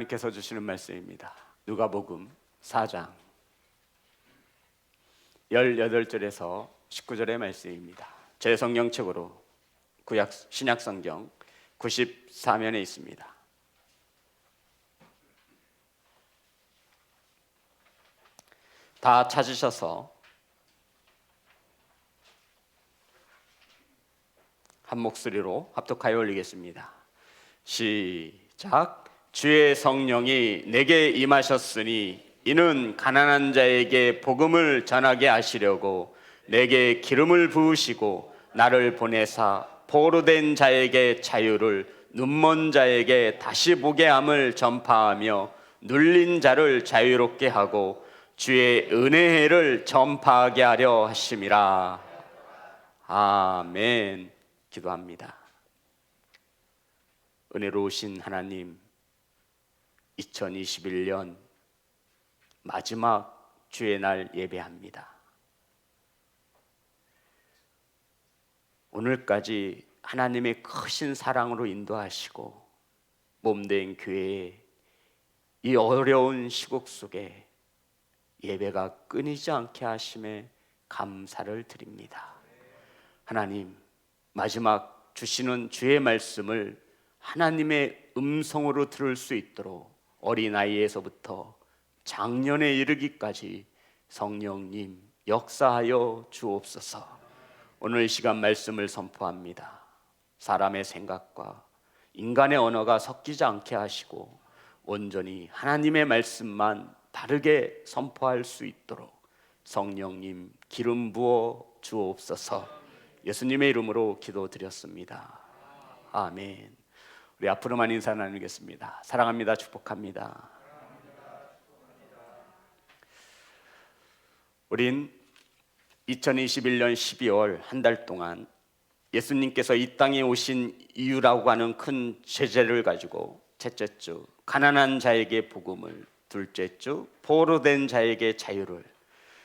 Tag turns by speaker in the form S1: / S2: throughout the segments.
S1: 하나님께서 주시는 말씀입니다. 누가복음 4장 18절에서 19절의 말씀입니다. 제 성경책으로 신약성경 94면에 있습니다. 다 찾으셔서 한 목소리로 합독하여 올리겠습니다. 시작. 주의 성령이 내게 임하셨으니 이는 가난한 자에게 복음을 전하게 하시려고 내게 기름을 부으시고 나를 보내사 포로된 자에게 자유를, 눈먼 자에게 다시 보게 함을 전파하며 눌린 자를 자유롭게 하고 주의 은혜를 전파하게 하려 하심이라. 아멘. 기도합니다. 은혜로우신 하나님, 2021년 마지막 주의 날 예배합니다. 오늘까지 하나님의 크신 사랑으로 인도하시고 몸된 교회에 이 어려운 시국 속에 예배가 끊이지 않게 하심에 감사를 드립니다. 하나님, 마지막 주시는 주의 말씀을 하나님의 음성으로 들을 수 있도록 어린아이에서부터 장년에 이르기까지 성령님 역사하여 주옵소서. 오늘 시간 말씀을 선포합니다. 사람의 생각과 인간의 언어가 섞이지 않게 하시고 온전히 하나님의 말씀만 바르게 선포할 수 있도록 성령님 기름 부어 주옵소서. 예수님의 이름으로 기도드렸습니다. 아멘. 우리 앞으로만 인사 나누겠습니다. 사랑합니다. 축복합니다. 우린 2021년 12월 한 달 동안 예수님께서 이 땅에 오신 이유라고 하는 큰 제재를 가지고 첫째 주 가난한 자에게 복음을, 둘째 주 포로된 자에게 자유를,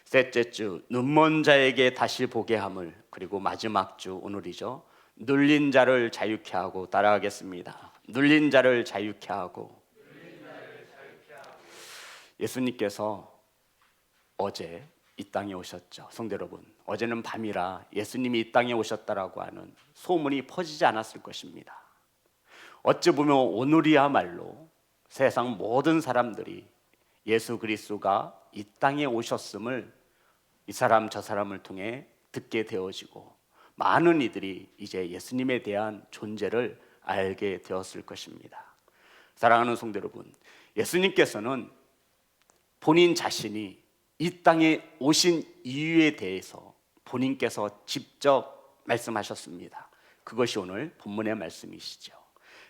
S1: 셋째 주 눈먼 자에게 다시 보게 함을, 그리고 마지막 주 오늘이죠, 눌린 자를 자유케 하고. 따라하겠습니다. 눌린 자를 자유케 하고. 예수님께서 어제 이 땅에 오셨죠. 성도 여러분, 어제는 밤이라 예수님이 이 땅에 오셨다라고 하는 소문이 퍼지지 않았을 것입니다. 어찌 보면 오늘이야말로 세상 모든 사람들이 예수 그리스도가 이 땅에 오셨음을 이 사람 저 사람을 통해 듣게 되어지고 많은 이들이 이제 예수님에 대한 존재를 알게 되었을 것입니다. 사랑하는 성도 여러분, 예수님께서는 본인 자신이 이 땅에 오신 이유에 대해서 본인께서 직접 말씀하셨습니다. 그것이 오늘 본문의 말씀이시죠.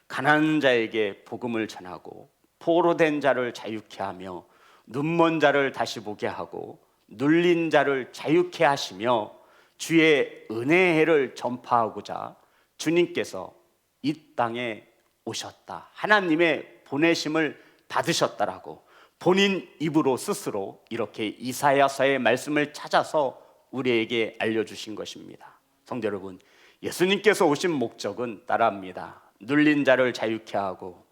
S1: 가난한 자에게 복음을 전하고 포로된 자를 자유케 하며 눈먼 자를 다시 보게 하고 눌린 자를 자유케 하시며 주의 은혜의 해를 전파하고자 주님께서 이 땅에 오셨다, 하나님의 보내심을 받으셨다라고 본인 입으로 스스로 이렇게 이사야서의 말씀을 찾아서 우리에게 알려주신 것입니다. 성도 여러분, 예수님께서 오신 목적은 따라합니다. 눌린 자를 자유케 하고.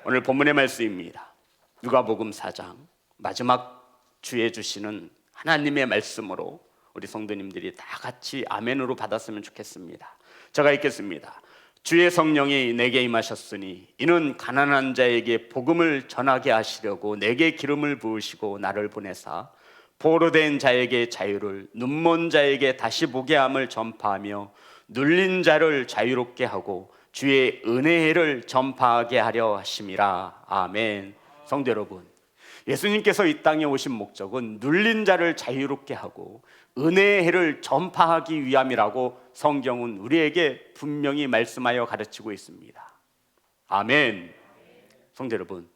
S1: 오늘 본문의 말씀입니다. 누가복음 4장 마지막 주에 주시는 하나님의 말씀으로 우리 성도님들이 다 같이 아멘으로 받았으면 좋겠습니다. 제가 읽겠습니다. 주의 성령이 내게 임하셨으니 이는 가난한 자에게 복음을 전하게 하시려고 내게 기름을 부으시고 나를 보내사 포로된 자에게 자유를, 눈먼 자에게 다시 보게 함을 전파하며 눌린 자를 자유롭게 하고 주의 은혜를 전파하게 하려 하심이라. 아멘. 성도 여러분, 예수님께서 이 땅에 오신 목적은 눌린 자를 자유롭게 하고 은혜의 해를 전파하기 위함이라고 성경은 우리에게 분명히 말씀하여 가르치고 있습니다. 아멘. 성도 여러분,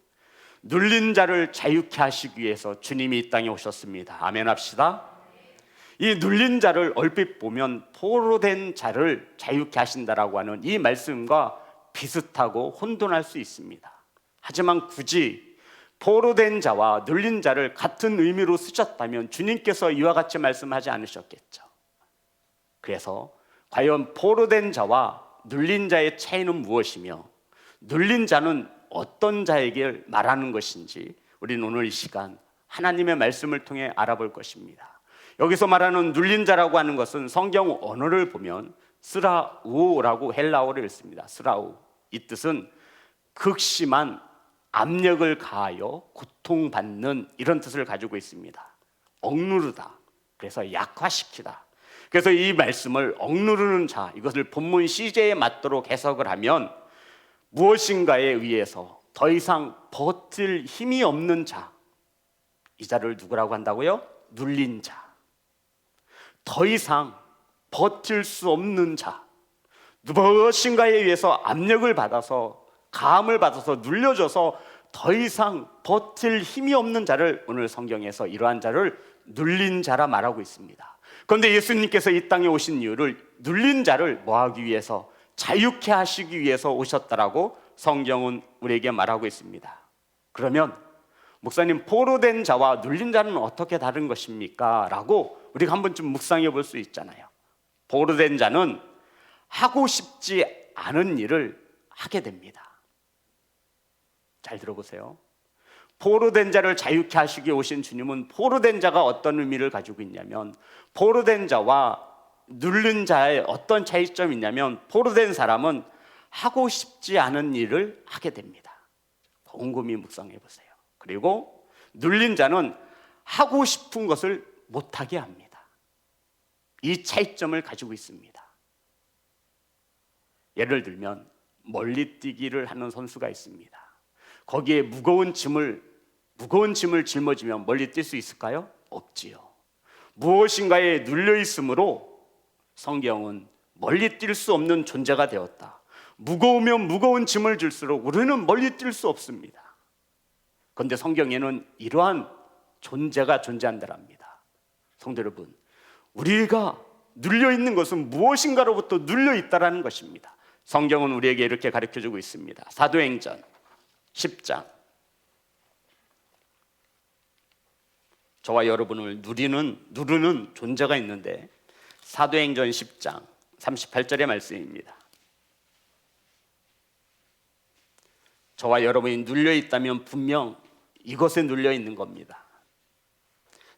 S1: 눌린 자를 자유케 하시기 위해서 주님이 이 땅에 오셨습니다. 아멘 합시다. 이 눌린 자를 얼핏 보면 포로된 자를 자유케 하신다라고 하는 이 말씀과 비슷하고 혼돈할 수 있습니다. 하지만 굳이 포로된 자와 눌린 자를 같은 의미로 쓰셨다면 주님께서 이와 같이 말씀하지 않으셨겠죠. 그래서 과연 포로된 자와 눌린 자의 차이는 무엇이며 눌린 자는 어떤 자에게 말하는 것인지 우리는 오늘 이 시간 하나님의 말씀을 통해 알아볼 것입니다. 여기서 말하는 눌린 자라고 하는 것은 성경 언어를 보면 스라우라고 헬라어를 읽습니다. 스라우, 이 뜻은 극심한 압력을 가하여 고통받는 이런 뜻을 가지고 있습니다. 억누르다, 그래서 약화시키다. 그래서 이 말씀을 억누르는 자, 이것을 본문 CJ에 맞도록 해석을 하면 무엇인가에 의해서 더 이상 버틸 힘이 없는 자, 이 자를 누구라고 한다고요? 눌린 자. 더 이상 버틸 수 없는 자, 무엇인가에 의해서 압력을 받아서, 가함을 받아서 눌려져서 더 이상 버틸 힘이 없는 자를 오늘 성경에서 이러한 자를 눌린 자라 말하고 있습니다. 그런데 예수님께서 이 땅에 오신 이유를 눌린 자를 뭐 하기 위해서? 자유케 하시기 위해서 오셨다라고 성경은 우리에게 말하고 있습니다. 그러면 목사님, 포로된 자와 눌린 자는 어떻게 다른 것입니까? 라고 우리가 한 번쯤 묵상해 볼 수 있잖아요. 포로된 자는 하고 싶지 않은 일을 하게 됩니다. 잘 들어보세요. 포로된 자를 자유케 하시기 오신 주님은 포로된 자가 어떤 의미를 가지고 있냐면, 포로된 자와 눌린 자의 어떤 차이점이 있냐면, 포로된 사람은 하고 싶지 않은 일을 하게 됩니다. 곰곰이 묵상해 보세요. 그리고 눌린 자는 하고 싶은 것을 못하게 합니다. 이 차이점을 가지고 있습니다. 예를 들면 멀리 뛰기를 하는 선수가 있습니다. 거기에 무거운 짐을 짊어지면 멀리 뛸 수 있을까요? 없지요. 무엇인가에 눌려 있으므로 성경은 멀리 뛸 수 없는 존재가 되었다. 무거우면 무거운 짐을 질수록 우리는 멀리 뛸 수 없습니다. 그런데 성경에는 이러한 존재가 존재한다랍니다. 성도 여러분, 우리가 눌려 있는 것은 무엇인가로부터 눌려 있다라는 것입니다. 성경은 우리에게 이렇게 가르쳐주고 있습니다. 사도행전 10장, 저와 여러분을 누르는 존재가 있는데, 사도행전 10장 38절의 말씀입니다. 저와 여러분이 눌려 있다면 분명 이것에 눌려 있는 겁니다.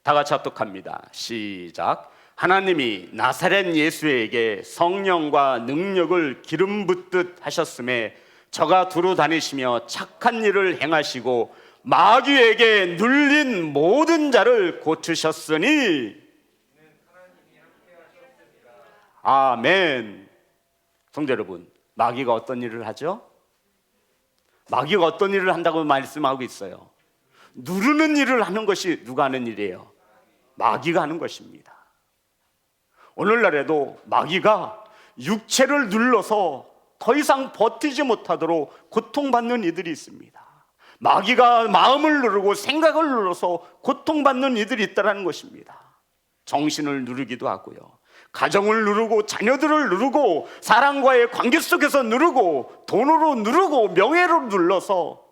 S1: 다 같이 합독합니다. 시작. 하나님이 나사렛 예수에게 성령과 능력을 기름 붓듯 하셨음에 저가 두루 다니시며 착한 일을 행하시고 마귀에게 눌린 모든 자를 고치셨으니. 아멘. 성도 여러분, 마귀가 어떤 일을 하죠? 마귀가 어떤 일을 한다고 말씀하고 있어요? 누르는 일을 하는 것이 누가 하는 일이에요? 마귀가 하는 것입니다. 오늘날에도 마귀가 육체를 눌러서 더 이상 버티지 못하도록 고통받는 이들이 있습니다. 마귀가 마음을 누르고 생각을 눌러서 고통받는 이들이 있다는 것입니다. 정신을 누르기도 하고요, 가정을 누르고 자녀들을 누르고 사람과의 관계 속에서 누르고 돈으로 누르고 명예로 눌러서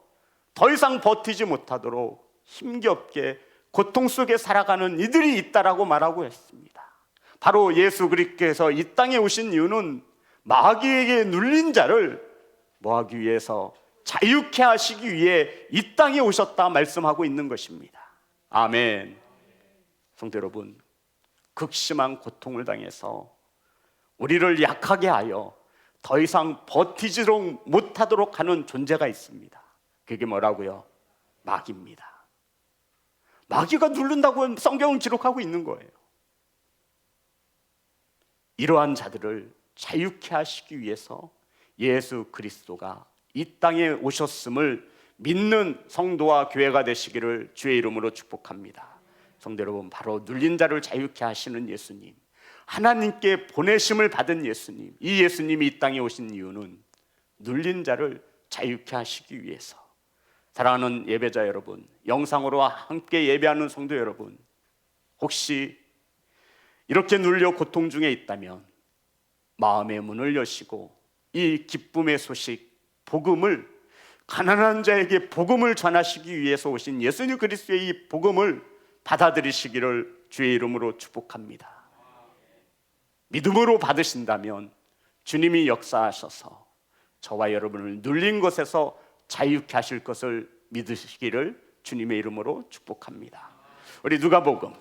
S1: 더 이상 버티지 못하도록 힘겹게 고통 속에 살아가는 이들이 있다라고 말하고 했습니다. 바로 예수 그리스도께서 이 땅에 오신 이유는 마귀에게 눌린 자를 뭐 하기 위해서? 자유케 하시기 위해 이 땅에 오셨다 말씀하고 있는 것입니다. 아멘. 성도 여러분, 극심한 고통을 당해서 우리를 약하게 하여 더 이상 버티지도 못하도록 하는 존재가 있습니다. 그게 뭐라고요? 마귀입니다. 마귀가 누른다고 성경은 기록하고 있는 거예요. 이러한 자들을 자유케 하시기 위해서 예수 그리스도가 이 땅에 오셨음을 믿는 성도와 교회가 되시기를 주의 이름으로 축복합니다. 성도 여러분, 바로 눌린 자를 자유케 하시는 예수님, 하나님께 보내심을 받은 예수님, 이 예수님이 이 땅에 오신 이유는 눌린 자를 자유케 하시기 위해서. 사랑하는 예배자 여러분, 영상으로 함께 예배하는 성도 여러분, 혹시 이렇게 눌려 고통 중에 있다면 마음의 문을 여시고 이 기쁨의 소식, 복음을, 가난한 자에게 복음을 전하시기 위해서 오신 예수님 그리스도의 이 복음을 받아들이시기를 주의 이름으로 축복합니다. 믿음으로 받으신다면 주님이 역사하셔서 저와 여러분을 눌린 것에서 자유케 하실 것을 믿으시기를 주님의 이름으로 축복합니다. 우리 누가복음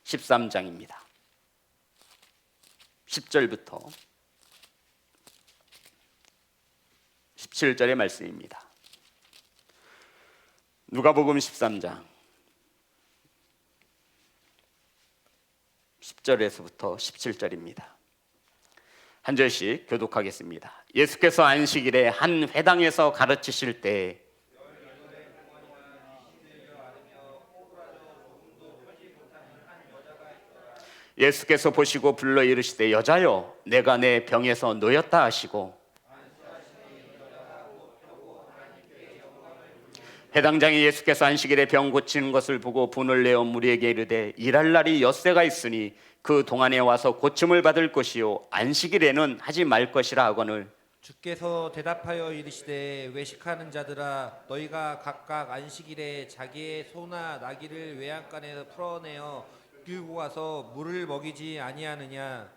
S1: 13장입니다. 10절부터 17절의 말씀입니다. 누가복음 13장 10절에서부터 17절입니다. 한 절씩 교독하겠습니다. 예수께서 안식일에 한 회당에서 가르치실 때 예수께서 보시고 불러 이르시되 여자여 내가 내 병에서 놓였다 하시고 해당장이 예수께서 안식일에 병 고치는 것을 보고 분을 내어 무리에게 이르되 일할 날이 엿새가 있으니 그 동안에 와서 고침을 받을 것이요 안식일에는 하지 말 것이라 하거늘
S2: 주께서 대답하여 이르시되 외식하는 자들아 너희가 각각 안식일에 자기의 소나 나귀를 외양간에서 풀어내어 끌고 가서 물을 먹이지 아니하느냐.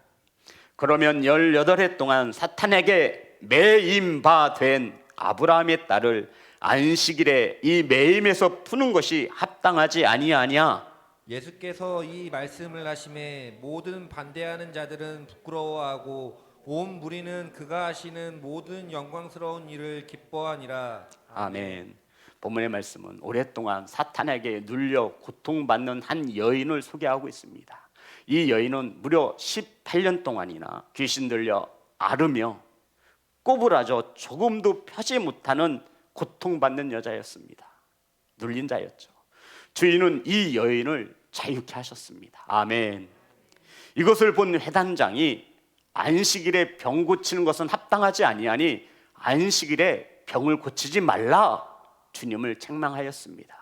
S1: 그러면 18해 동안 사탄에게 매임 바 된 아브라함의 딸을 안식일에 이 매임에서 푸는 것이 합당하지 아니하냐.
S2: 예수께서 이 말씀을 하심에 모든 반대하는 자들은 부끄러워하고 온 무리는 그가 하시는 모든 영광스러운 일을 기뻐하니라.
S1: 아멘. 본문의 말씀은 오랫동안 사탄에게 눌려 고통받는 한 여인을 소개하고 있습니다. 이 여인은 무려 18년 동안이나 귀신 들려 앓으며 꼬부라져 조금도 펴지 못하는 고통받는 여자였습니다. 눌린 자였죠. 주인은 이 여인을 자유케 하셨습니다. 아멘. 이것을 본 회단장이 안식일에 병 고치는 것은 합당하지 아니하니 안식일에 병을 고치지 말라 주님을 책망하였습니다.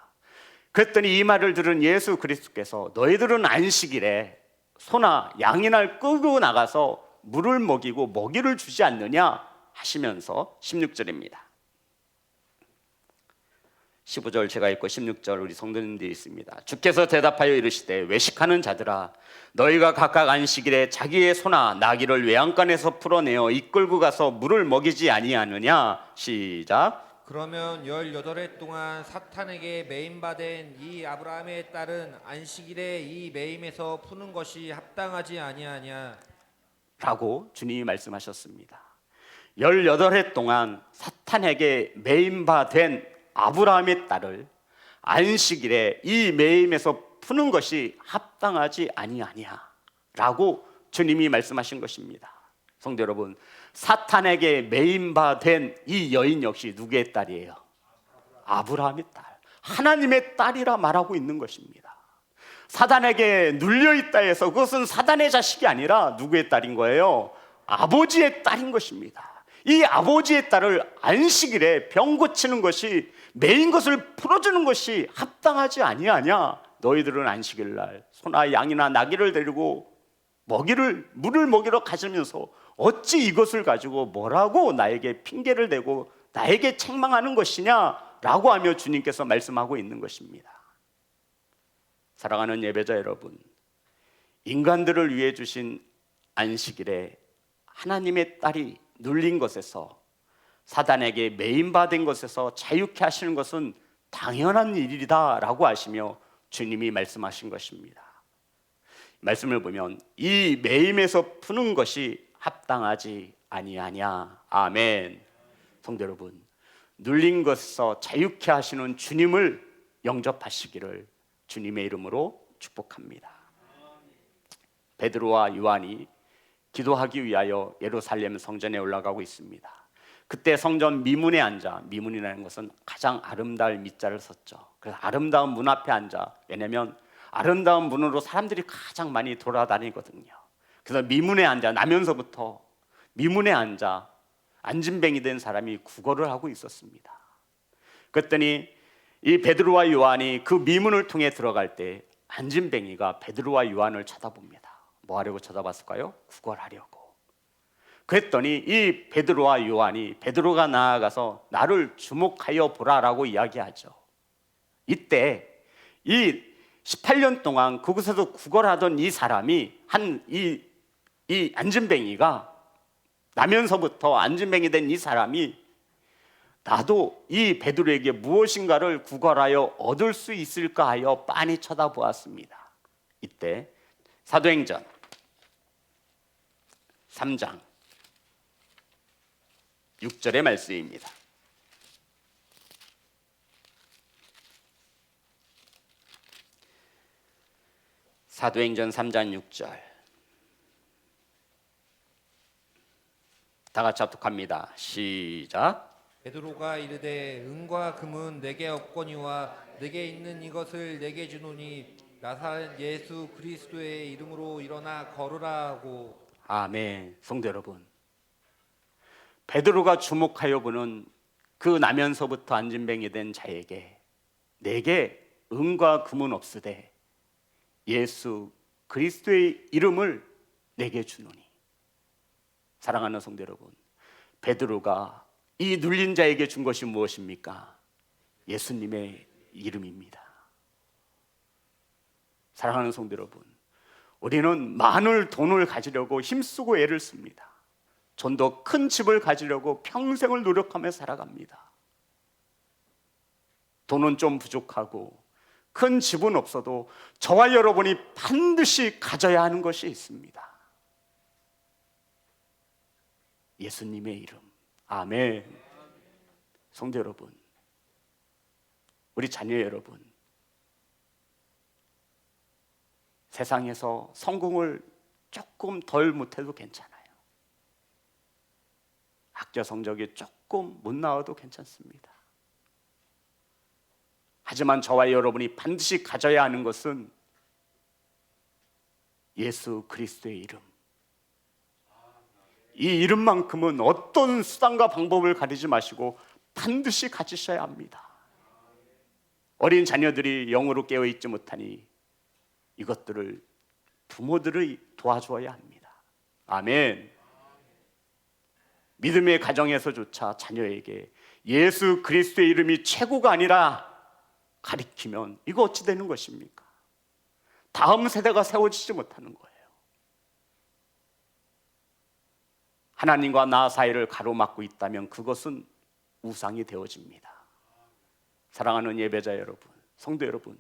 S1: 그랬더니 이 말을 들은 예수 그리스도께서 너희들은 안식일에 소나 양이나 끌고 나가서 물을 먹이고 먹이를 주지 않느냐 하시면서 16절입니다. 15절 제가 읽고 16절 우리 성도님들이 있습니다. 주께서 대답하여 이르시되 외식하는 자들아 너희가 각각 안식일에 자기의 소나 나귀를 외양간에서 풀어내어 이끌고 가서 물을 먹이지 아니하느냐. 시작.
S2: 그러면 18해 동안 사탄에게 매임받은 이 아브라함의 딸은 안식일에 이 매임에서 푸는 것이 합당하지 아니하냐
S1: 라고 주님이 말씀하셨습니다. 18해 동안 사탄에게 매임받은 아브라함의 딸을 안식일에 이 매임에서 푸는 것이 합당하지 아니하냐 라고 주님이 말씀하신 것입니다. 성도 여러분, 사탄에게 매임받은 이 여인 역시 누구의 딸이에요? 아브라함의 딸, 하나님의 딸이라 말하고 있는 것입니다. 사단에게 눌려있다 해서 그것은 사단의 자식이 아니라 누구의 딸인 거예요? 아버지의 딸인 것입니다. 이 아버지의 딸을 안식일에 병 고치는 것이 매인 것을 풀어주는 것이 합당하지 아니하냐. 너희들은 안식일날 소나 양이나 나귀를 데리고 물을 먹이러 가시면서 어찌 이것을 가지고 뭐라고 나에게 핑계를 대고 나에게 책망하는 것이냐라고 하며 주님께서 말씀하고 있는 것입니다. 사랑하는 예배자 여러분, 인간들을 위해 주신 안식일에 하나님의 딸이 눌린 것에서 사단에게 매임받은 것에서 자유케 하시는 것은 당연한 일이다라고 하시며 주님이 말씀하신 것입니다. 말씀을 보면 이 매임에서 푸는 것이 합당하지 아니하냐. 아멘. 성도 여러분, 눌린 것에서 자유케 하시는 주님을 영접하시기를 주님의 이름으로 축복합니다. 베드로와 요한이 기도하기 위하여 예루살렘 성전에 올라가고 있습니다. 그때 성전 미문에 앉아, 미문이라는 것은 가장 아름다울 미자를 썼죠. 그래서 아름다운 문 앞에 앉아, 왜냐하면 아름다운 문으로 사람들이 가장 많이 돌아다니거든요. 그래서 미문에 앉아, 나면서부터 미문에 앉아 안진뱅이 된 사람이 구걸을 하고 있었습니다. 그랬더니 이 베드로와 요한이 그 미문을 통해 들어갈 때 안진뱅이가 베드로와 요한을 쳐다봅니다. 뭐 하려고 쳐다봤을까요? 구걸하려고. 그랬더니 이 베드로와 요한이 베드로가 나아가서 나를 주목하여 보라라고 이야기하죠. 이때 이 18년 동안 그곳에서 구걸하던 이 사람이 이 안진뱅이가 나면서부터 안진뱅이 된 이 사람이 나도 이 베드로에게 무엇인가를 구걸하여 얻을 수 있을까 하여 빤히 쳐다보았습니다. 이때 사도행전 3장 6절의 말씀입니다. 사도행전 3장 6절 다 같이 합독합니다. 시작.
S2: 베드로가 이르되 은과 금은 내게 없거니와 내게 있는 이것을 내게 주노니 나사렛 예수 그리스도의 이름으로 일어나 걸으라 하고.
S1: 아멘. 성도 여러분, 베드로가 주목하여 보는 그 나면서부터 안진뱅이 된 자에게 내게 은과 금은 없으되 예수 그리스도의 이름을 내게 주노니. 사랑하는 성도 여러분, 베드로가 이 눌린 자에게 준 것이 무엇입니까? 예수님의 이름입니다. 사랑하는 성도 여러분, 우리는 많은 돈을 가지려고 힘쓰고 애를 씁니다. 좀 더 큰 집을 가지려고 평생을 노력하며 살아갑니다. 돈은 좀 부족하고 큰 집은 없어도 저와 여러분이 반드시 가져야 하는 것이 있습니다. 예수님의 이름. 아멘. 성도 여러분, 우리 자녀 여러분, 세상에서 성공을 조금 덜 못해도 괜찮아요. 학교 성적이 조금 못 나와도 괜찮습니다. 하지만 저와 여러분이 반드시 가져야 하는 것은 예수 그리스도의 이름. 이 이름만큼은 어떤 수단과 방법을 가리지 마시고 반드시 가지셔야 합니다. 어린 자녀들이 영으로 깨어있지 못하니 이것들을 부모들이 도와주어야 합니다. 아멘. 믿음의 가정에서조차 자녀에게 예수 그리스도의 이름이 최고가 아니라 가리키면 이거 어찌 되는 것입니까? 다음 세대가 세워지지 못하는 거예요. 하나님과 나 사이를 가로막고 있다면 그것은 우상이 되어집니다. 사랑하는 예배자 여러분, 성도 여러분,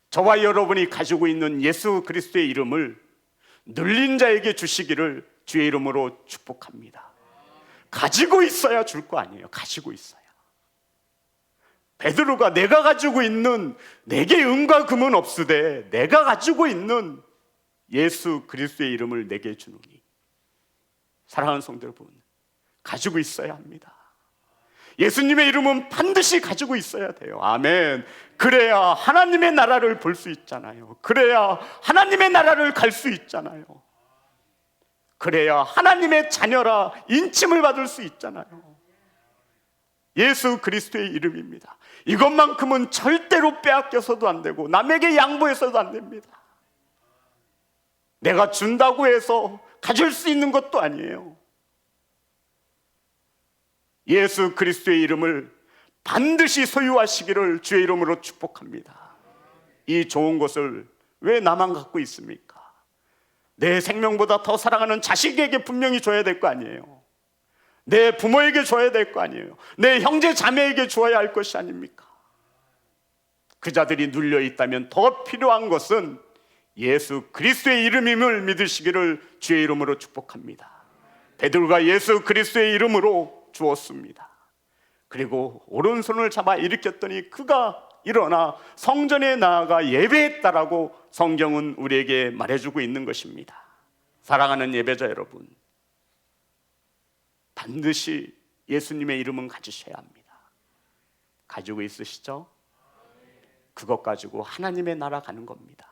S1: 저와 여러분이 가지고 있는 예수 그리스도의 이름을 눌린 자에게 주시기를 주의 이름으로 축복합니다. 가지고 있어야 줄 거 아니에요. 가지고 있어야. 베드로가 내가 가지고 있는 내게 은과 금은 없으되 내가 가지고 있는 예수 그리스도의 이름을 내게 주노니. 사랑하는 성도 여러분, 가지고 있어야 합니다. 예수님의 이름은 반드시 가지고 있어야 돼요. 아멘. 그래야 하나님의 나라를 볼 수 있잖아요. 그래야 하나님의 나라를 갈 수 있잖아요. 그래야 하나님의 자녀라 인침을 받을 수 있잖아요. 예수 그리스도의 이름입니다. 이것만큼은 절대로 빼앗겨서도 안 되고 남에게 양보해서도 안 됩니다. 내가 준다고 해서 가질 수 있는 것도 아니에요. 예수 그리스도의 이름을 반드시 소유하시기를 주의 이름으로 축복합니다. 이 좋은 것을 왜 나만 갖고 있습니까? 내 생명보다 더 사랑하는 자식에게 분명히 줘야 될 거 아니에요. 내 부모에게 줘야 될 거 아니에요. 내 형제 자매에게 주어야 할 것이 아닙니까? 그 자들이 눌려 있다면 더 필요한 것은 예수 그리스도의 이름임을 믿으시기를 주의 이름으로 축복합니다. 베드로가 예수 그리스도의 이름으로 주었습니다. 그리고 오른손을 잡아 일으켰더니 그가 일어나 성전에 나아가 예배했다라고 성경은 우리에게 말해주고 있는 것입니다. 사랑하는 예배자 여러분, 반드시 예수님의 이름은 가지셔야 합니다. 가지고 있으시죠? 그것 가지고 하나님의 나라 가는 겁니다.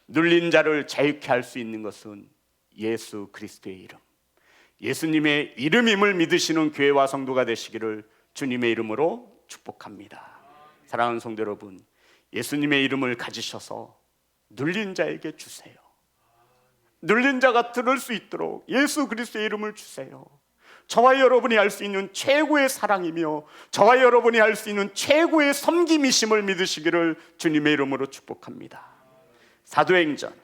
S1: 눌린 자를 자유케 할 수 있는 것은 예수 그리스도의 이름, 예수님의 이름임을 믿으시는 교회와 성도가 되시기를 주님의 이름으로 축복합니다. 사랑하는 성도 여러분, 예수님의 이름을 가지셔서 눌린 자에게 주세요. 눌린 자가 들을 수 있도록 예수 그리스도의 이름을 주세요. 저와 여러분이 할 수 있는 최고의 사랑이며 저와 여러분이 할 수 있는 최고의 섬김이심을 믿으시기를 주님의 이름으로 축복합니다. 사도행전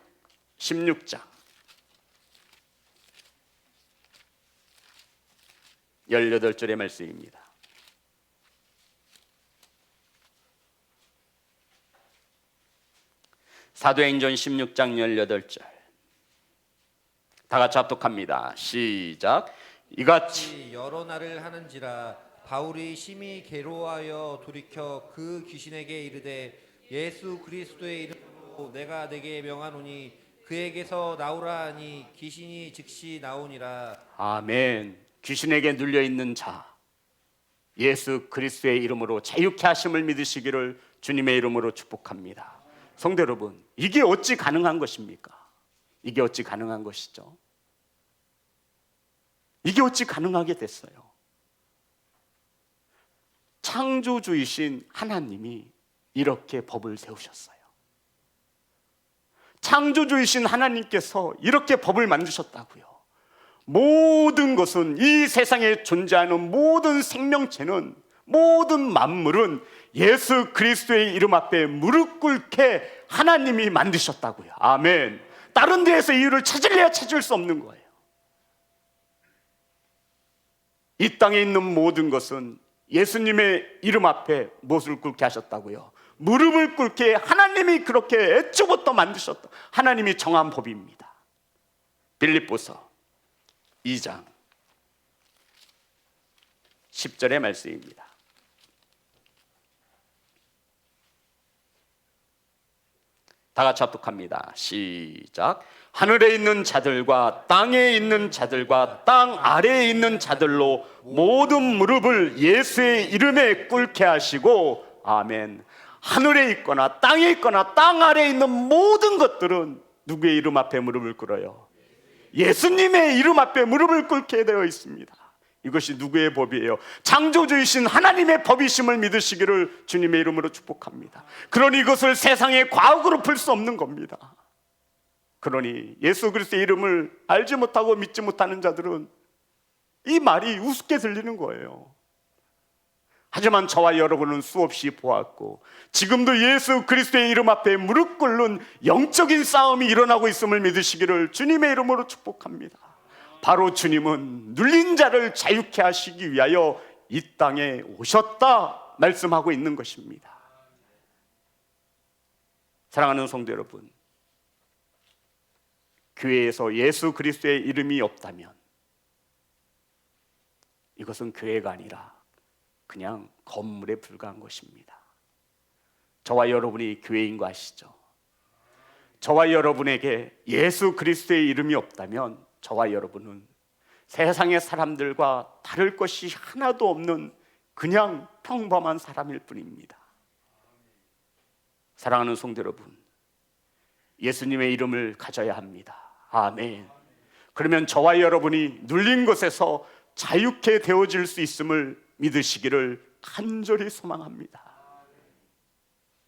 S1: 16장 18절의 말씀입니다. 사도행전 16장 18절. 다 같이 합독합니다. 시작. 이같이
S2: 여러 날을 하는지라 바울이 심히 괴로워하여 돌이켜 그 귀신에게 이르되 예수 그리스도의 이름으로 내가 내게 명하노니 그에게서 나오라 하니 귀신이 즉시 나오니라.
S1: 아멘. 귀신에게 눌려 있는 자, 예수 그리스도의 이름으로 자유케 하심을 믿으시기를 주님의 이름으로 축복합니다. 성도 여러분, 이게 어찌 가능한 것입니까? 이게 어찌 가능한 것이죠? 이게 어찌 가능하게 됐어요? 창조주이신 하나님이 이렇게 법을 세우셨어요. 창조주이신 하나님께서 이렇게 법을 만드셨다고요. 모든 것은, 이 세상에 존재하는 모든 생명체는, 모든 만물은 예수 그리스도의 이름 앞에 무릎 꿇게 하나님이 만드셨다고요. 아멘. 다른 데에서 이유를 찾으려야 찾을 수 없는 거예요. 이 땅에 있는 모든 것은 예수님의 이름 앞에 무엇을 꿇게 하셨다고요? 무릎을 꿇게 하나님이 그렇게 애초부터 만드셨다. 하나님이 정한 법입니다. 빌립보서 2장 10절의 말씀입니다. 다 같이 합독합니다. 시작. 하늘에 있는 자들과 땅에 있는 자들과 땅 아래에 있는 자들로 모든 무릎을 예수의 이름에 꿇게 하시고, 아멘. 하늘에 있거나 땅에 있거나 땅 아래에 있는 모든 것들은 누구의 이름 앞에 무릎을 꿇어요? 예수님의 이름 앞에 무릎을 꿇게 되어 있습니다. 이것이 누구의 법이에요? 창조주이신 하나님의 법이심을 믿으시기를 주님의 이름으로 축복합니다. 그러니 이것을 세상의 과학으로 풀 수 없는 겁니다. 그러니 예수 그리스도의 이름을 알지 못하고 믿지 못하는 자들은 이 말이 우습게 들리는 거예요. 하지만 저와 여러분은 수없이 보았고 지금도 예수 그리스도의 이름 앞에 무릎 꿇는 영적인 싸움이 일어나고 있음을 믿으시기를 주님의 이름으로 축복합니다. 바로 주님은 눌린 자를 자유케 하시기 위하여 이 땅에 오셨다 말씀하고 있는 것입니다. 사랑하는 성도 여러분, 교회에서 예수 그리스도의 이름이 없다면 이것은 교회가 아니라 그냥 건물에 불과한 것입니다. 저와 여러분이 교회인 거 아시죠? 저와 여러분에게 예수 그리스도의 이름이 없다면 저와 여러분은 세상의 사람들과 다를 것이 하나도 없는 그냥 평범한 사람일 뿐입니다. 사랑하는 성도 여러분, 예수님의 이름을 가져야 합니다. 아멘. 그러면 저와 여러분이 눌린 것에서 자유케 되어질 수 있음을 믿으시기를 간절히 소망합니다.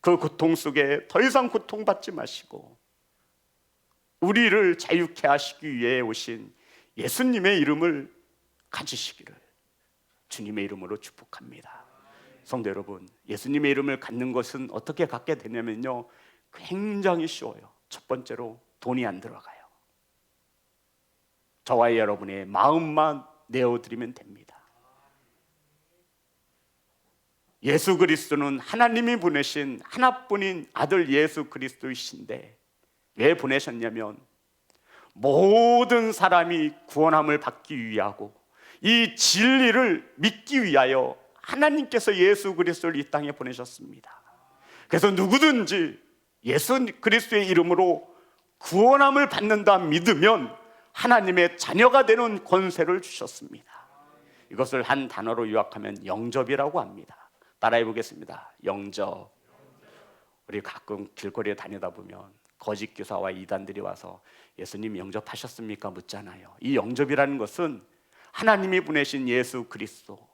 S1: 그 고통 속에 더 이상 고통받지 마시고 우리를 자유케 하시기 위해 오신 예수님의 이름을 가지시기를 주님의 이름으로 축복합니다. 성도 여러분, 예수님의 이름을 갖는 것은 어떻게 갖게 되냐면요, 굉장히 쉬워요. 첫 번째로 돈이 안 들어가요. 저와 여러분의 마음만 내어드리면 됩니다. 예수 그리스도는 하나님이 보내신 하나뿐인 아들 예수 그리스도이신데 왜 보내셨냐면 모든 사람이 구원함을 받기 위하고 이 진리를 믿기 위하여 하나님께서 예수 그리스도를 이 땅에 보내셨습니다. 그래서 누구든지 예수 그리스도의 이름으로 구원함을 받는다 믿으면 하나님의 자녀가 되는 권세를 주셨습니다. 이것을 한 단어로 요약하면 영접이라고 합니다. 따라해 보겠습니다. 영접. 우리 가끔 길거리에 다니다 보면 거짓 교사와 이단들이 와서 예수님 영접하셨습니까? 묻잖아요. 이 영접이라는 것은 하나님이 보내신 예수 그리스도,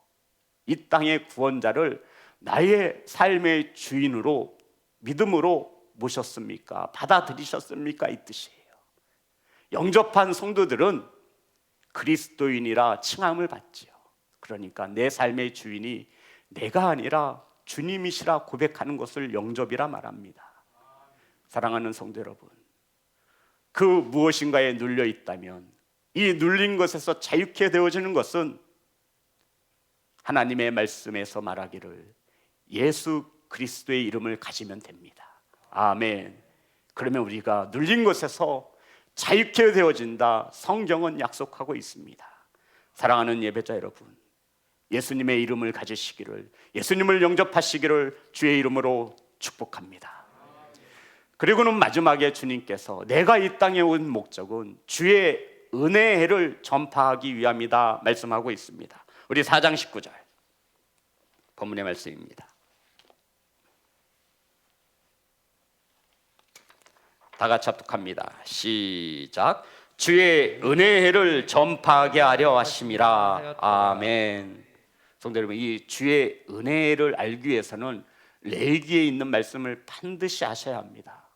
S1: 이 땅의 구원자를 나의 삶의 주인으로 믿음으로 모셨습니까? 받아들이셨습니까? 이 뜻이에요. 영접한 성도들은 그리스도인이라 칭함을 받지요. 그러니까 내 삶의 주인이 내가 아니라 주님이시라 고백하는 것을 영접이라 말합니다. 사랑하는 성도 여러분, 그 무엇인가에 눌려 있다면 이 눌린 것에서 자유케 되어지는 것은 하나님의 말씀에서 말하기를 예수 그리스도의 이름을 가지면 됩니다. 아멘. 그러면 우리가 눌린 것에서 자유케 되어진다. 성경은 약속하고 있습니다. 사랑하는 예배자 여러분, 예수님의 이름을 가지시기를, 예수님을 영접하시기를 주의 이름으로 축복합니다. 그리고는 마지막에 주님께서 내가 이 땅에 온 목적은 주의 은혜의 해를 전파하기 위함이다 말씀하고 있습니다. 우리 4장 19절 본문의 말씀입니다. 다 같이 합독합니다. 시작. 주의 은혜의 해를 전파하게 하려 하심이라. 아멘. 성도 여러분, 이 주의 은혜를 알기 위해서는 레위기에 있는 말씀을 반드시 아셔야 합니다.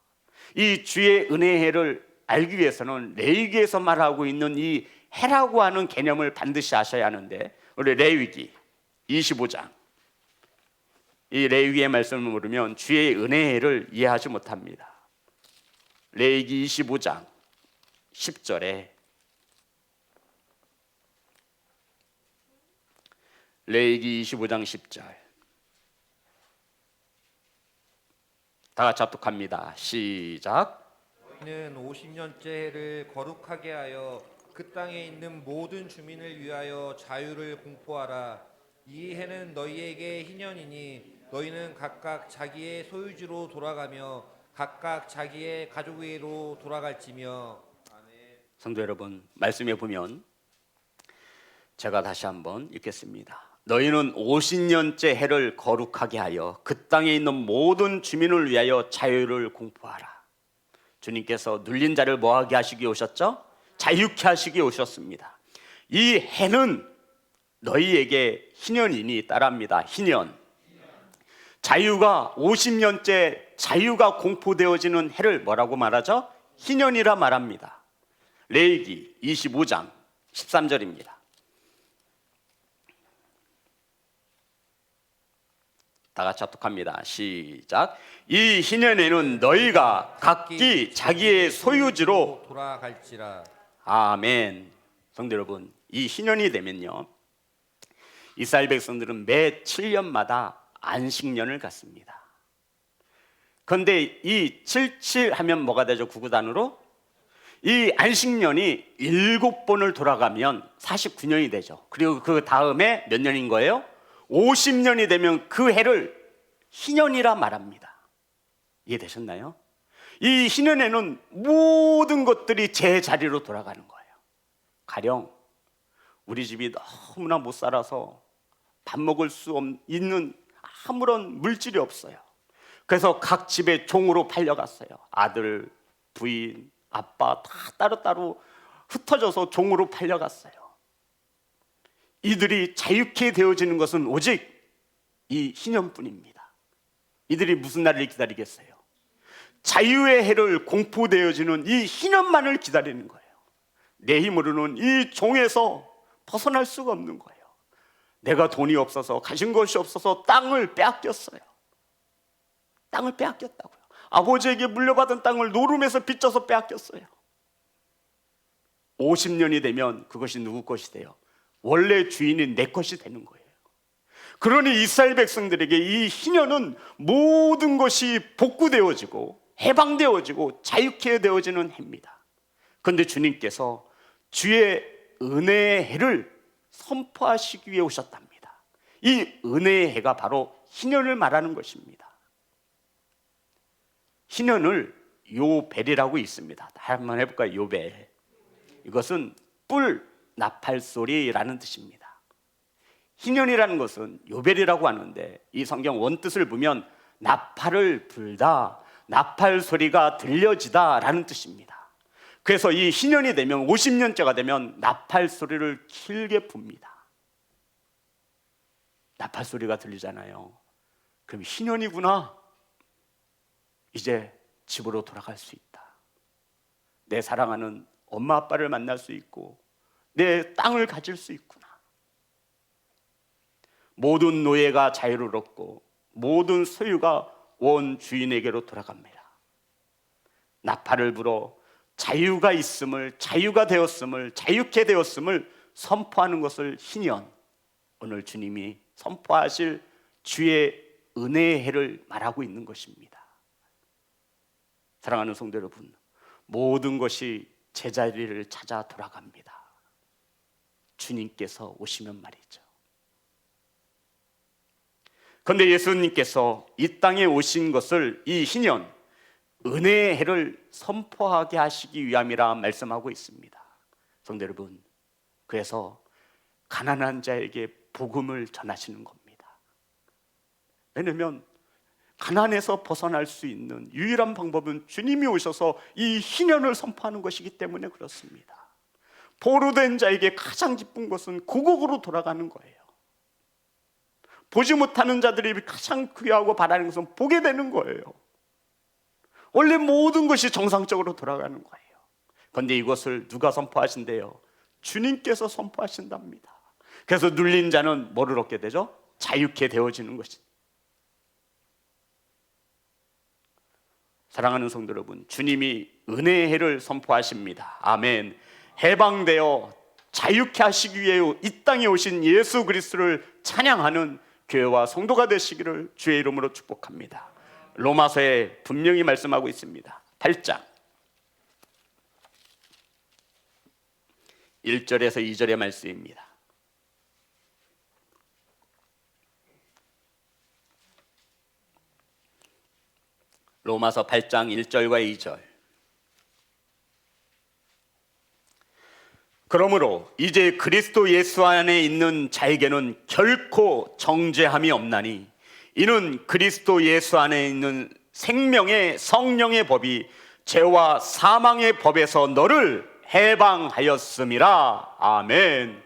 S1: 이 주의 은혜의 해를 알기 위해서는 레위기에서 말하고 있는 이 해라고 하는 개념을 반드시 아셔야 하는데, 우리 레위기 25장, 이 레위기의 말씀을 모르면 주의 은혜의 해를 이해하지 못합니다. 레위기 25장 10절에, 레위기 25장 10절 다 같이 합독합니다. 시작.
S2: 너희는 50년째 해를 거룩하게 하여 그 땅에 있는 모든 주민을 위하여 자유를 공포하라. 이 해는 너희에게 희년이니 너희는 각각 자기의 소유지로 돌아가며 각각 자기의 가족에게로 돌아갈지며.
S1: 성도 여러분, 말씀에 보면 제가 다시 한번 읽겠습니다. 너희는 50년째 해를 거룩하게 하여 그 땅에 있는 모든 주민을 위하여 자유를 공포하라. 주님께서 눌린 자를 뭐하게 하시기 오셨죠? 자유케 하시기 오셨습니다. 이 해는 너희에게 희년이니, 따라합니다. 희년. 자유가 50년째 자유가 공포되어지는 해를 뭐라고 말하죠? 희년이라 말합니다. 레위기 25장 13절입니다. 다 같이 합독합니다. 시작. 이 희년에는 너희가 각기 자기의 소유지로
S2: 돌아갈지라.
S1: 아멘. 성도 여러분, 이 희년이 되면요, 이스라엘 백성들은 매 7년마다 안식년을 갖습니다. 그런데 이 77 하면 뭐가 되죠? 구구단으로? 이 안식년이 7번을 돌아가면 49년이 되죠. 그리고 그 다음에 몇 년인 거예요? 50년이 되면 그 해를 희년이라 말합니다. 이해되셨나요? 이 희년에는 모든 것들이 제자리로 돌아가는 거예요. 가령 우리 집이 너무나 못 살아서 밥 먹을 수 있는 아무런 물질이 없어요. 그래서 각 집에 종으로 팔려갔어요. 아들, 부인, 아빠 다 따로따로 흩어져서 종으로 팔려갔어요. 이들이 자유케 되어지는 것은 오직 이 희년뿐입니다. 이들이 무슨 날을 기다리겠어요? 자유의 해를 공포되어지는 이 희년만을 기다리는 거예요. 내 힘으로는 이 종에서 벗어날 수가 없는 거예요. 내가 돈이 없어서, 가진 것이 없어서 땅을 빼앗겼어요. 땅을 빼앗겼다고요. 아버지에게 물려받은 땅을 노름에서 빚져서 빼앗겼어요. 50년이 되면 그것이 누구 것이 돼요? 원래 주인이 내 것이 되는 거예요. 그러니 이스라엘 백성들에게 이 희년은 모든 것이 복구되어지고 해방되어지고 자유케 되어지는 해입니다. 그런데 주님께서 주의 은혜의 해를 선포하시기 위해 오셨답니다. 이 은혜의 해가 바로 희년을 말하는 것입니다. 희년을 요벨이라고 있습니다. 한번 해볼까요? 요벨. 이것은 뿔 나팔소리라는 뜻입니다. 희년이라는 것은 요벨이라고 하는데, 이 성경 원뜻을 보면 나팔을 불다, 나팔 소리가 들려지다 라는 뜻입니다. 그래서 이 희년이 되면, 50년째가 되면 나팔 소리를 길게 붑니다. 나팔 소리가 들리잖아요. 그럼 희년이구나, 이제 집으로 돌아갈 수 있다. 내 사랑하는 엄마 아빠를 만날 수 있고 내 땅을 가질 수 있구나. 모든 노예가 자유를 얻고 모든 소유가 원 주인에게로 돌아갑니다. 나팔을 불어 자유가 있음을, 자유가 되었음을, 자유케 되었음을 선포하는 것을 희년, 오늘 주님이 선포하실 주의 은혜의 해를 말하고 있는 것입니다. 사랑하는 성도 여러분, 모든 것이 제자리를 찾아 돌아갑니다. 주님께서 오시면 말이죠. 그런데 예수님께서 이 땅에 오신 것을 이 희년 은혜의 해를 선포하게 하시기 위함이라 말씀하고 있습니다. 성도 여러분, 그래서 가난한 자에게 복음을 전하시는 겁니다. 왜냐하면 가난에서 벗어날 수 있는 유일한 방법은 주님이 오셔서 이 희년을 선포하는 것이기 때문에 그렇습니다. 보루된 자에게 가장 기쁜 것은 고국으로 돌아가는 거예요. 보지 못하는 자들이 가장 귀하고 바라는 것은 보게 되는 거예요. 원래 모든 것이 정상적으로 돌아가는 거예요. 그런데 이것을 누가 선포하신대요? 주님께서 선포하신답니다. 그래서 눌린 자는 뭐를 얻게 되죠? 자유케 되어지는 것입니다. 사랑하는 성도 여러분, 주님이 은혜의 해를 선포하십니다. 아멘. 해방되어 자유케 하시기 위해 이 땅에 오신 예수 그리스도를 찬양하는 교회와 성도가 되시기를 주의 이름으로 축복합니다. 로마서에 분명히 말씀하고 있습니다. 8장 1절에서 2절의 말씀입니다. 로마서 8장 1절과 2절. 그러므로 이제 그리스도 예수 안에 있는 자에게는 결코 정죄함이 없나니 이는 그리스도 예수 안에 있는 생명의 성령의 법이 죄와 사망의 법에서 너를 해방하였음이라. 아멘.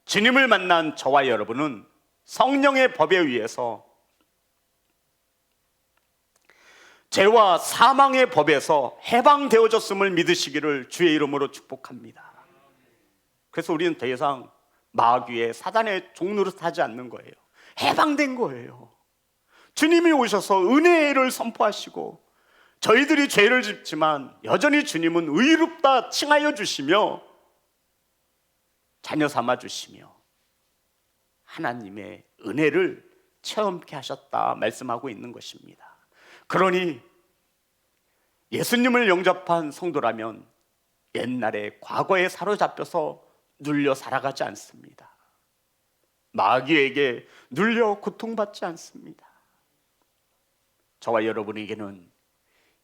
S1: 주님을 만난 저와 여러분은 성령의 법에 의해서 죄와 사망의 법에서 해방되어졌음을 믿으시기를 주의 이름으로 축복합니다. 그래서 우리는 더 이상 마귀의 사단의 종노릇 하지 않는 거예요. 해방된 거예요. 주님이 오셔서 은혜를 선포하시고 저희들이 죄를 짓지만 여전히 주님은 의롭다 칭하여 주시며 자녀 삼아 주시며 하나님의 은혜를 체험케 하셨다 말씀하고 있는 것입니다. 그러니 예수님을 영접한 성도라면 옛날에 과거에 사로잡혀서 눌려 살아가지 않습니다. 마귀에게 눌려 고통받지 않습니다. 저와 여러분에게는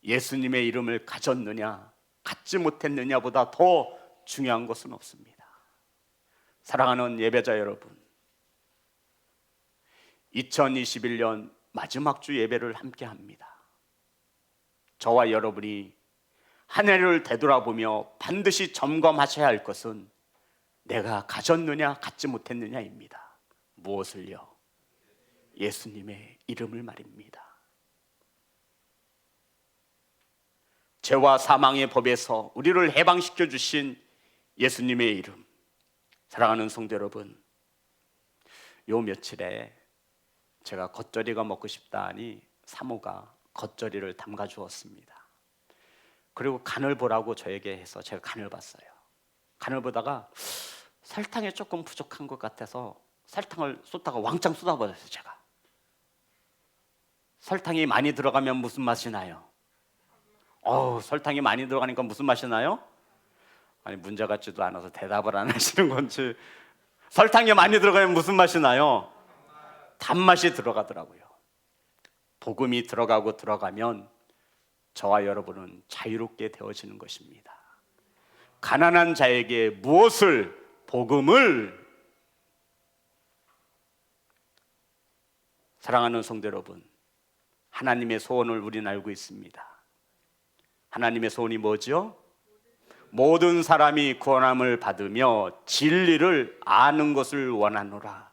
S1: 예수님의 이름을 가졌느냐 갖지 못했느냐보다 더 중요한 것은 없습니다. 사랑하는 예배자 여러분, 2021년 마지막 주 예배를 함께 합니다. 저와 여러분이 한 해를 되돌아보며 반드시 점검하셔야 할 것은 내가 가졌느냐 갖지 못했느냐입니다. 무엇을요? 예수님의 이름을 말입니다. 죄와 사망의 법에서 우리를 해방시켜 주신 예수님의 이름. 사랑하는 성도 여러분, 요 며칠에 제가 겉절이가 먹고 싶다 하니 사모가 겉절이를 담가 주었습니다. 그리고 간을 보라고 저에게 해서 제가 간을 봤어요. 간을 보다가 설탕이 조금 부족한 것 같아서 설탕을 쏟다가 왕창 쏟아버렸어요. 제가 설탕이 많이 들어가면 무슨 맛이 나요? 설탕이 많이 들어가니까 무슨 맛이 나요? 아니, 문제 같지도 않아서 대답을 안 하시는 건지. 설탕이 많이 들어가면 무슨 맛이 나요? 단맛이 들어가더라고요. 복음이 들어가고 들어가면 저와 여러분은 자유롭게 되어지는 것입니다. 가난한 자에게 무엇을? 복음을. 사랑하는 성도 여러분, 하나님의 소원을 우리는 알고 있습니다. 하나님의 소원이 뭐죠? 모든 사람이 구원함을 받으며 진리를 아는 것을 원하노라.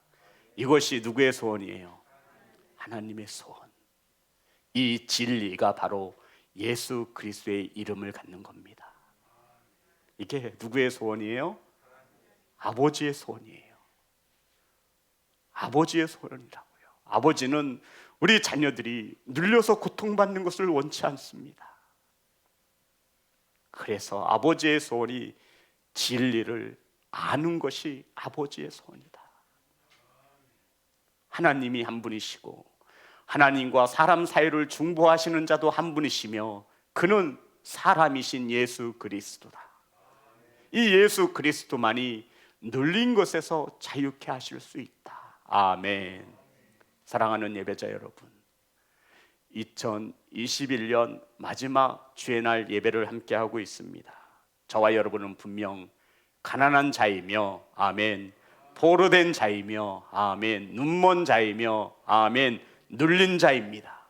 S1: 이것이 누구의 소원이에요? 하나님의 소원. 이 진리가 바로 예수 그리스도의 이름을 갖는 겁니다. 이게 누구의 소원이에요? 아버지의 소원이에요. 아버지의 소원이라고요. 아버지는 우리 자녀들이 눌려서 고통받는 것을 원치 않습니다. 그래서 아버지의 소원이 진리를 아는 것이 아버지의 소원이다. 하나님이 한 분이시고 하나님과 사람 사이를 중보하시는 자도 한 분이시며 그는 사람이신 예수 그리스도다. 이 예수 그리스도만이 눌린 것에서 자유케 하실 수 있다. 아멘. 사랑하는 예배자 여러분, 2021년 마지막 주의 날 예배를 함께 하고 있습니다. 저와 여러분은 분명 가난한 자이며 아멘, 포로된 자이며 아멘, 눈먼 자이며 아멘, 눌린 자입니다.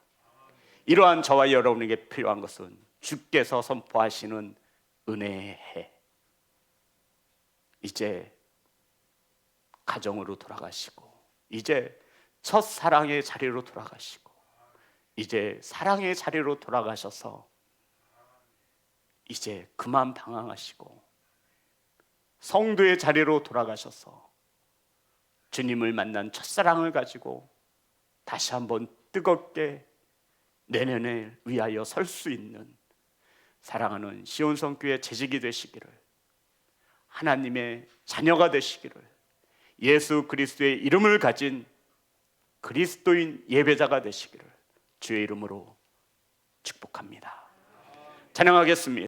S1: 이러한 저와 여러분에게 필요한 것은 주께서 선포하시는 은혜의 해. 이제 가정으로 돌아가시고 이제 첫사랑의 자리로 돌아가시고 이제 사랑의 자리로 돌아가셔서 이제 그만 방황하시고 성도의 자리로 돌아가셔서 주님을 만난 첫사랑을 가지고 다시 한번 뜨겁게 내년을 위하여 설 수 있는 사랑하는 시온성교회 재직이 되시기를, 하나님의 자녀가 되시기를, 예수 그리스도의 이름을 가진 그리스도인 예배자가 되시기를 주의 이름으로 축복합니다. 찬양하겠습니다.